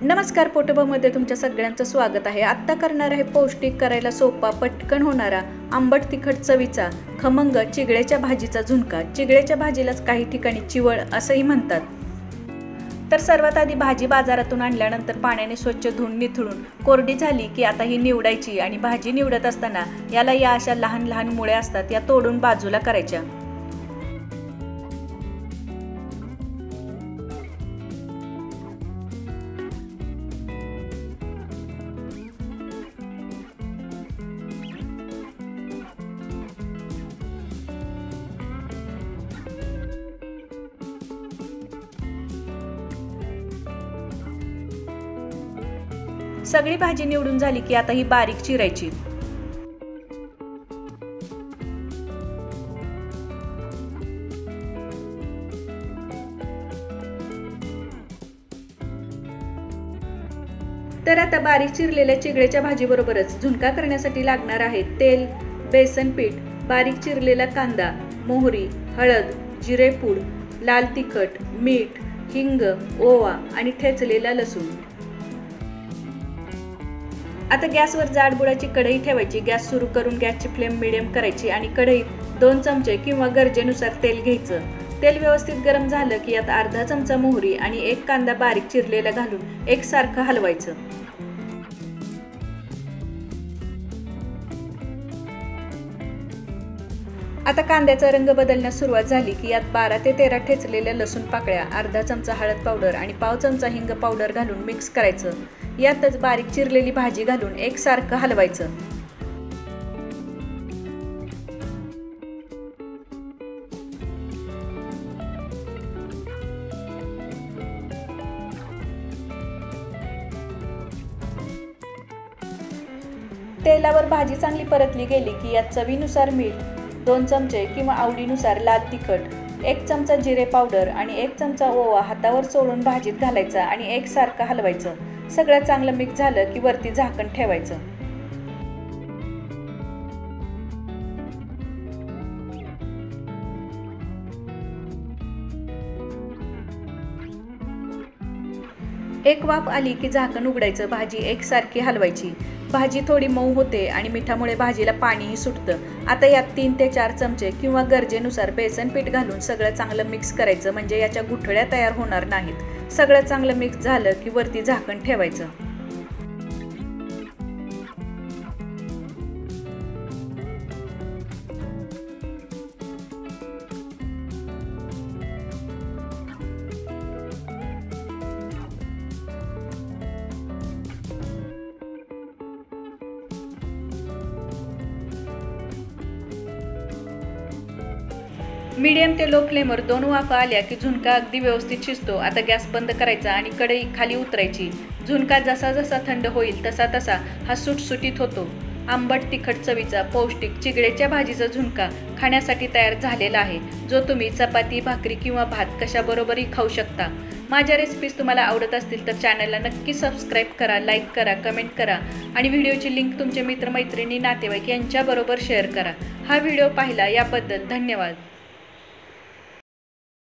नमस्कार पोटोबामध्ये तुमच्या सगळ्यांचं स्वागत आहे। आत्ता करणार आहे पौष्टिक, करायला सोपा, पटकन होणारा, आंबट तिखट चवीचा खमंग चिगळ्याच्या भाजीचा झुणका। चिगळ्याच्या भाजीलाच काही ठिकाणी चिवळ असंही म्हणतात। तर सर्वात आधी भाजी बाजारातून आणल्यानंतर पाण्याने स्वच्छ धुवून निथळून कोरडी झाली की आता ही निवडायची आणि भाजी निवडत असताना याला या अशा लहान लहान मुळे असतात या तोडून बाजूला करायच्या। सगळी भाजी निवडून झाली की आता ही बारीक चिरायची। तर आता बारीक चिरलेल्या चिगळ्याच्या भाजीबरोबरच झुणका करण्यासाठी लागणार आहे तेल, बेसन पीठ, बारीक चिरलेला कांदा, मोहरी, हळद, जिरेपूड, लाल तिखट, मीठ, हिंग, ओवा आणि ठेचलेला लसूण। आता गॅसवर जाड बुडाची कढई ठेवायची। गॅस सुरू करून गॅसची फ्लेम मीडियम करायची आणि कढईत 2 चमचे किंवा गरजेनुसार तेल घ्यायचं। तेल व्यवस्थित गरम झालं की यात अर्धा चमचा मोहरी आणि 1 कांदा बारीक चिरलेला घालून एकसारखं हलवायचं। आता कांद्याचा रंग बदलण्यास सुरुवात झाली की यात 12 ते 13 ठेचलेल्या लसूण पाकळ्या, अर्धा चमचा हळद पावडर आणि पाव चमचा हिंग पावडर घालून मिक्स करायचं। यातच बारीक चिरलेली भाजी घालून एकसारखं हलवायचं। तेलावर भाजी चांगली परतली गेली की यात चवीनुसार मीठ, 2 चमचे किंवा आवडीनुसार लाल तिखट, 1 चमचा जिरे पावडर आणि 1 चमचा ओवा हातावर चोळून भाजीत घालायचा आणि एकसारखं हलवायचं। सगळं चांगलं मिक्स झालं की वरती झाकण ठेवायचं। एक वाफ आली की झाकण उघडायचं। भाजी एकसारखी हलवायची। भाजी थोडी मऊ होते आणि मिठामुळे भाजीला पाणीही सुटतं। आता यात 3 ते 4 चमचे किंवा गरजेनुसार बेसन पीठ घालून सगळं चांगलं मिक्स करायचं, म्हणजे याच्या गुठळ्या तयार होणार नाहीत। सगळं चांगलं मिक्स झालं की वरती झाकण ठेवायचं। मीडियम ते लो फ्लेमवर 2 वाफा आल्या की झुणका अगदी व्यवस्थित शिजतो। आता गॅस बंद करायचा आणि कढई खाली उतरायची। झुणका जसा जसा थंड होईल तसा तसा हा सुटसुटीत होतो। आंबट तिखट चवीचा पौष्टिक चिगळ्याच्या भाजीचा झुणका खाण्यासाठी तयार झालेला आहे, जो तुम्ही चपाती, भाकरी किंवा भात कशाबरोबरही खाऊ शकता। माझ्या रेसिपीज तुम्हाला आवडत असतील तर चॅनलला नक्की सबस्क्राईब करा, लाईक करा, कमेंट करा आणि व्हिडिओची लिंक तुमचे मित्रमैत्रिणी, नातेवाईक यांच्याबरोबर शेअर करा। हा व्हिडिओ पाहिला याबद्दल धन्यवाद।